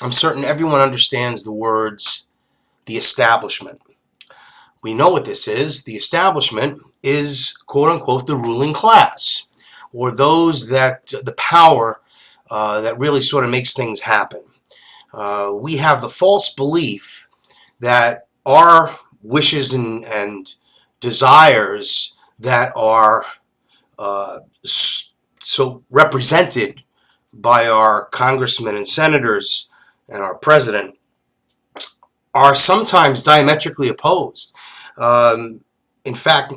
I'm certain everyone understands the words, the establishment. We know what this is. The establishment is, quote unquote, the ruling class, or those that, the power that really sort of makes things happen. We have the false belief that our wishes and desires that are so represented by our congressmen and senators and our president are sometimes diametrically opposed. In fact,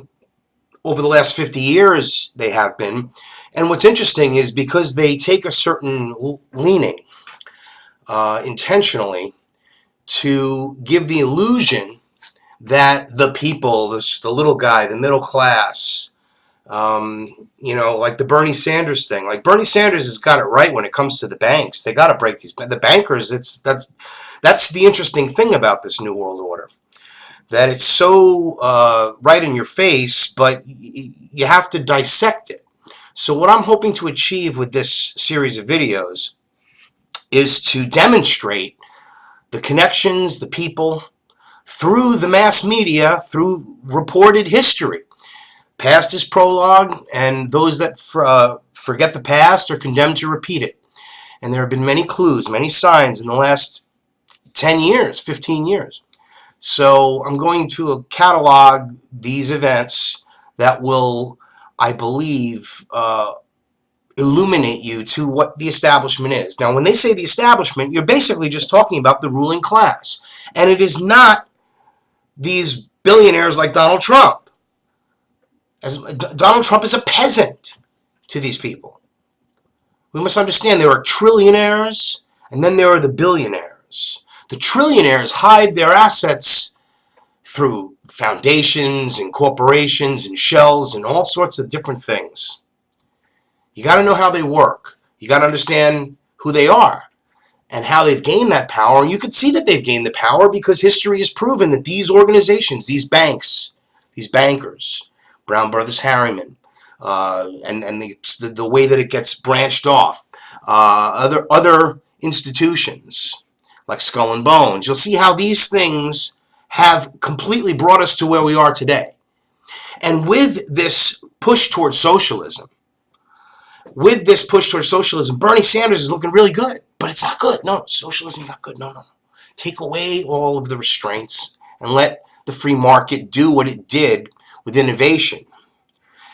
over the last 50 years, they have been. And what's interesting is because they take a certain leaning intentionally to give the illusion that the people, the little guy, the middle class, like the Bernie Sanders thing. Like Bernie Sanders has got it right when it comes to the banks. They got to break the bankers. That's the interesting thing about this New World Order, that it's so right in your face, but you have to dissect it. So what I'm hoping to achieve with this series of videos is to demonstrate the connections, the people, through the mass media, through reported history. Past is prologue, and those that forget the past are condemned to repeat it. And there have been many clues, many signs in the last 10 years, 15 years. So I'm going to catalog these events that will, I believe, illuminate you to what the establishment is. Now, when they say the establishment, you're basically just talking about the ruling class. And it is not these billionaires like Donald Trump. Donald Trump is a peasant to these people. We must understand there are trillionaires, and then there are the billionaires. The trillionaires hide their assets through foundations and corporations and shells and all sorts of different things. You got to know how they work. You got to understand who they are and how they've gained that power. And you can see that they've gained the power because history has proven that these organizations, these banks, these bankers, Brown Brothers Harriman, and the way that it gets branched off, other institutions like Skull and Bones, you'll see how these things have completely brought us to where we are today. And with this push towards socialism, Bernie Sanders is looking really good, but it's not good. No, socialism is not good. No. Take away all of the restraints and let the free market do what it did with innovation.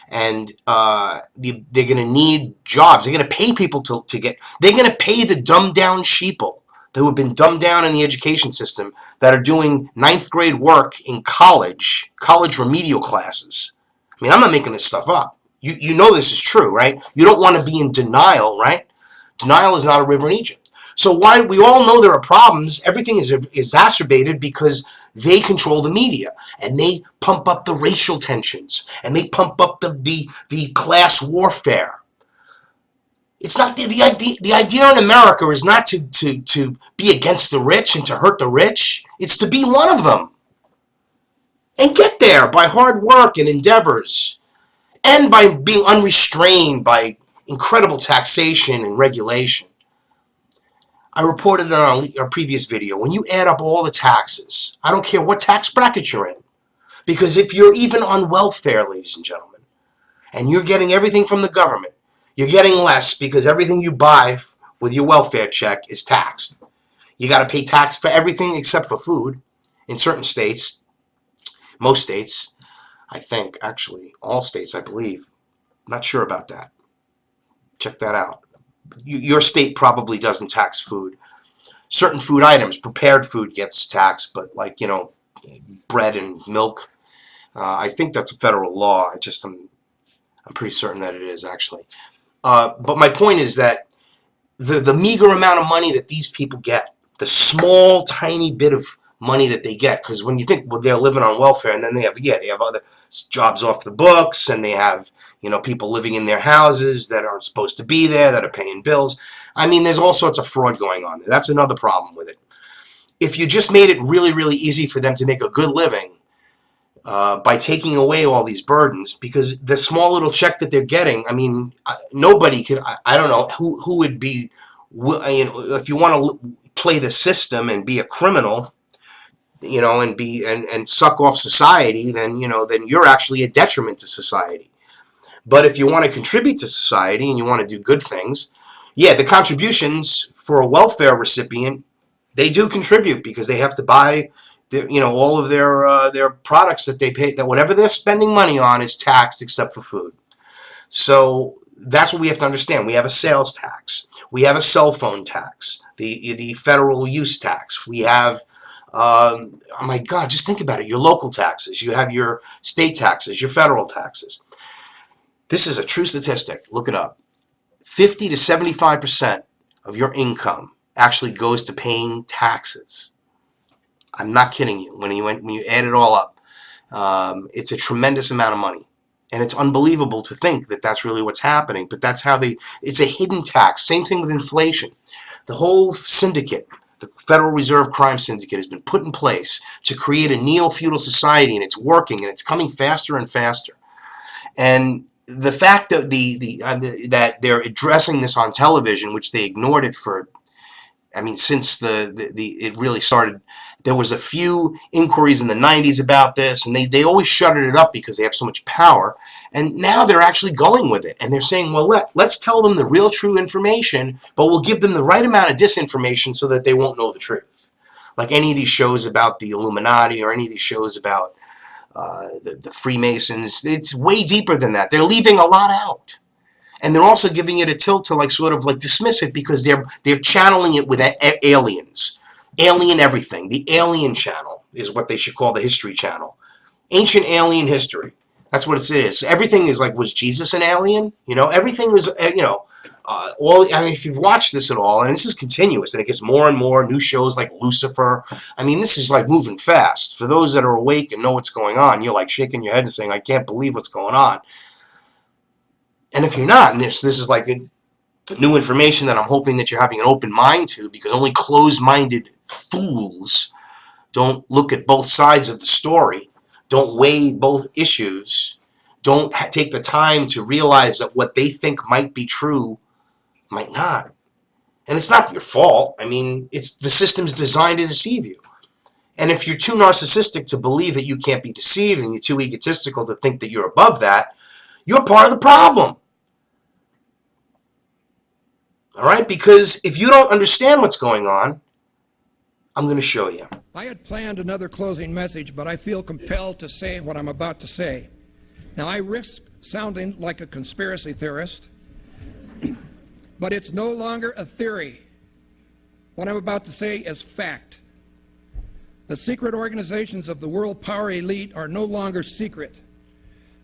And they're going to need jobs. They're going to pay people they're going to pay the dumbed down sheeple who have been dumbed down in the education system that are doing 9th grade work in college remedial classes. I mean, I'm not making this stuff up. You know this is true, right? You don't want to be in denial, right? Denial is not a river in Egypt. So why we all know there are problems. Everything is exacerbated because they control the media and they pump up the racial tensions and they pump up the class warfare. It's not the idea in America is not to be against the rich and to hurt the rich. It's to be one of them and get there by hard work and endeavors and by being unrestrained by incredible taxation and regulation. I reported in our previous video, when you add up all the taxes, I don't care what tax bracket you're in, because if you're even on welfare, ladies and gentlemen, and you're getting everything from the government, you're getting less because everything you buy with your welfare check is taxed. You got to pay tax for everything except for food in certain states, most states, I think, actually, all states, I believe. Not sure about that. Check that out. Your state probably doesn't tax food. Certain food items, prepared food gets taxed, but like, bread and milk, I think that's a federal law. I'm pretty certain that it is, actually. But my point is that the meager amount of money that these people get, the small, tiny bit of money that they get, because when you think, well, they're living on welfare, and then they have other jobs off the books, and they have, people living in their houses that aren't supposed to be there, that are paying bills. I mean, there's all sorts of fraud going on there. That's another problem with it. If you just made it really, really easy for them to make a good living by taking away all these burdens, because the small little check that they're getting, I mean, nobody could, I don't know, who would be, if you want to play the system and be a criminal, you know, and suck off society, then, you know, then you're actually a detriment to society. But if you want to contribute to society and you want to do good things, yeah, the contributions for a welfare recipient, they do contribute because they have to buy, you know, all of their products that they pay, that whatever they're spending money on is taxed except for food. So that's what we have to understand. We have a sales tax. We have a cell phone tax, the federal use tax. We have, oh my God, just think about it. Your local taxes. You have your state taxes, your federal taxes. This is a true statistic. Look it up. 50 to 75% of your income actually goes to paying taxes. I'm not kidding you. When you add it all up, it's a tremendous amount of money. And it's unbelievable to think that that's really what's happening. But that's how it's a hidden tax. Same thing with inflation. The whole syndicate, the Federal Reserve Crime Syndicate, has been put in place to create a neo-feudal society, and it's working, and it's coming faster and faster. And the fact that that they're addressing this on television, which they ignored it for, I mean, since it really started. There was a few inquiries in the 90s about this, and they always shuttered it up because they have so much power. And now they're actually going with it, and they're saying, well, let's tell them the real true information, but we'll give them the right amount of disinformation so that they won't know the truth. Like any of these shows about the Illuminati or any of these shows about the Freemasons, it's way deeper than that. They're leaving a lot out. And they're also giving it a tilt to like sort of like dismiss it because they're channeling it with aliens. Alien everything. The Alien Channel is what they should call the History Channel. Ancient alien history. That's what it is. Everything is like, was Jesus an alien? You know, everything was, you know, I mean, if you've watched this at all, and this is continuous, and it gets more and more new shows like Lucifer. I mean, this is like moving fast. For those that are awake and know what's going on, you're like shaking your head and saying, I can't believe what's going on. And if you're not, and this is like new information that I'm hoping that you're having an open mind to, because only closed-minded fools don't look at both sides of the story, don't weigh both issues, don't take the time to realize that what they think might be true might not. And it's not your fault. I mean, it's the system's designed to deceive you. And if you're too narcissistic to believe that you can't be deceived, and you're too egotistical to think that you're above that, you're part of the problem. All right? Because if you don't understand what's going on, I'm going to show you. I had planned another closing message, but I feel compelled to say what I'm about to say. Now, I risk sounding like a conspiracy theorist, but it's no longer a theory. What I'm about to say is fact. The secret organizations of the world power elite are no longer secret.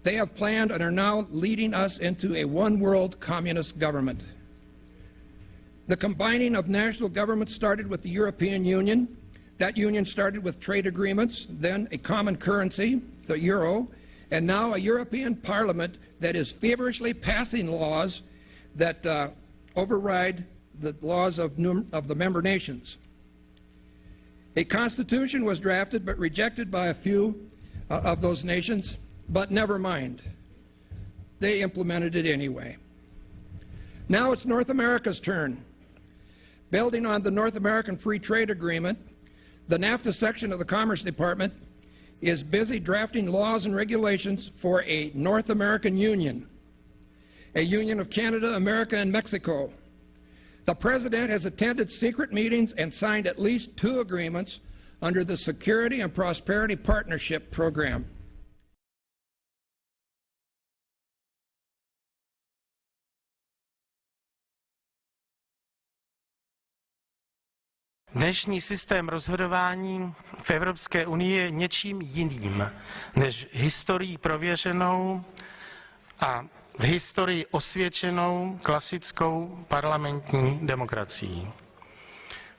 They have planned and are now leading us into a one-world communist government. The combining of national governments started with the European Union. That union started with trade agreements, then a common currency, the euro, and now a European Parliament that is feverishly passing laws that override the laws of the member nations. A constitution was drafted but rejected by a few of those nations, but never mind. They implemented it anyway. Now it's North America's turn. Building on the North American Free Trade Agreement, the NAFTA section of the Commerce Department is busy drafting laws and regulations for a North American Union, a union of Canada, America, and Mexico. The President has attended secret meetings and signed at least 2 agreements under the Security and Prosperity Partnership Program. Dnešní systém rozhodování v Evropské unii je něčím jiným než historií prověřenou a v historii osvědčenou klasickou parlamentní demokracií.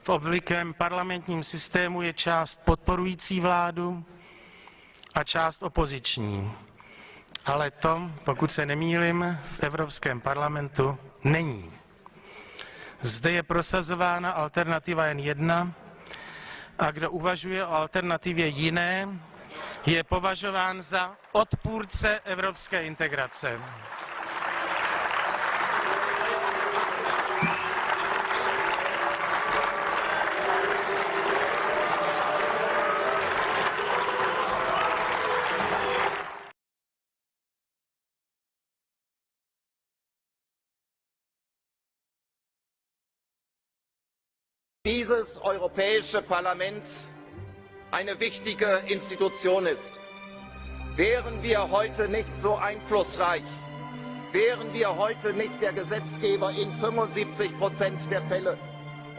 V obvyklém parlamentním systému je část podporující vládu a část opoziční. Ale to, pokud se nemýlim, v Evropském parlamentu není. Zde je prosazována alternativa jen jedna a kdo uvažuje o alternativě jiné, je považován za odpůrce evropské integrace. dieses Europäische Parlament eine wichtige Institution ist. Wären wir heute nicht so einflussreich, wären wir heute nicht der Gesetzgeber in 75% der Fälle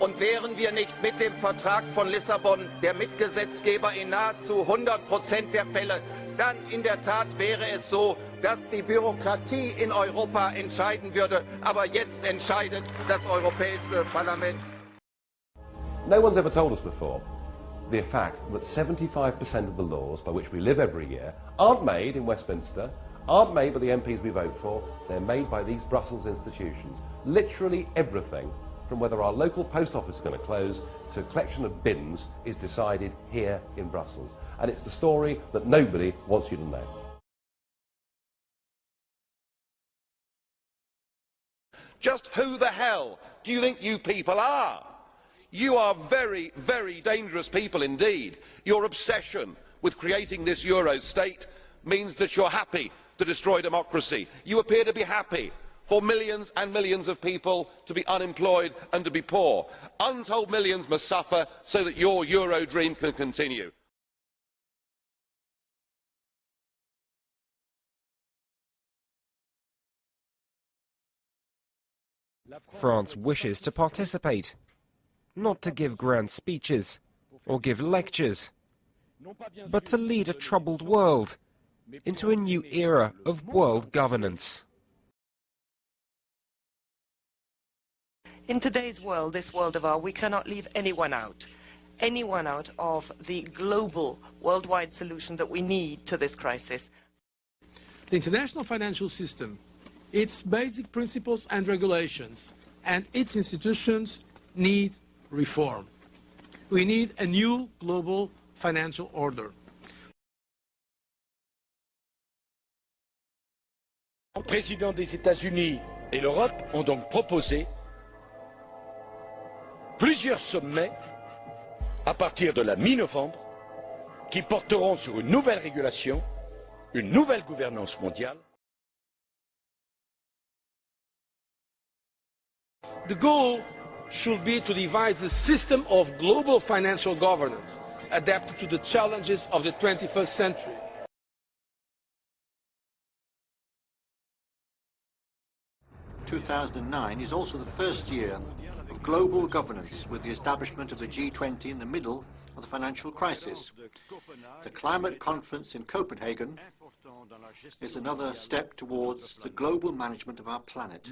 und wären wir nicht mit dem Vertrag von Lissabon der Mitgesetzgeber in nahezu 100% der Fälle, dann in der Tat wäre es so, dass die Bürokratie in Europa entscheiden würde. Aber jetzt entscheidet das Europäische Parlament. No one's ever told us before the fact that 75% of the laws by which we live every year aren't made in Westminster, aren't made by the MPs we vote for, they're made by these Brussels institutions. Literally everything, from whether our local post office is going to close to a collection of bins, is decided here in Brussels. And it's the story that nobody wants you to know. Just who the hell do you think you people are? You are very, very dangerous people indeed. Your obsession with creating this Euro state means that you're happy to destroy democracy. You appear to be happy for millions and millions of people to be unemployed and to be poor. Untold millions must suffer so that your Euro dream can continue. France wishes to participate, not to give grand speeches or give lectures, but to lead a troubled world into a new era of world governance. In today's world, this world of ours, we cannot leave anyone out of the global, worldwide solution that we need to this crisis. The international financial system, its basic principles and regulations, and its institutions need reform. We need a new global financial order. Le président des États-Unis et l'Europe ont donc proposé plusieurs sommets à partir de la mi-novembre qui porteront sur une nouvelle régulation, une nouvelle gouvernance mondiale. The goal should be to devise a system of global financial governance adapted to the challenges of the 21st century. (2009) is also the first year of global governance, with the establishment of the G20 in the middle of the financial crisis. The climate conference in Copenhagen is another step towards the global management of our planet.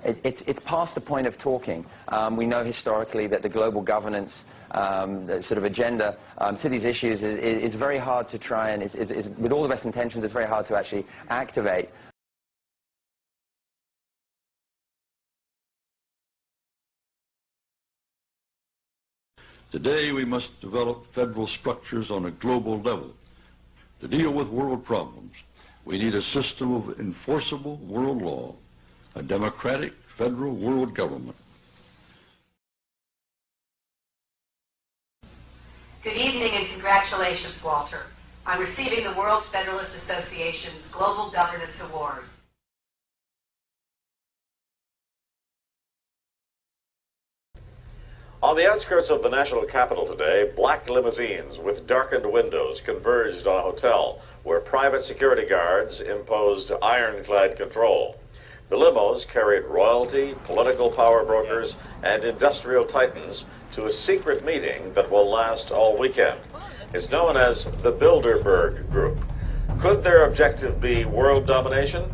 It's past the point of talking. We know historically that the global governance the sort of agenda to these issues is very hard to try and, with all the best intentions, it's very hard to actually activate. Today we must develop federal structures on a global level to deal with world problems. We need a system of enforceable world law, a democratic federal world government. Good evening and congratulations, Walter, on receiving the World Federalist Association's Global Governance Award. On the outskirts of the national capital today, black limousines with darkened windows converged on a hotel where private security guards imposed ironclad control. The limos carried royalty, political power brokers, and industrial titans to a secret meeting that will last all weekend. It's known as the Bilderberg Group. Could their objective be world domination?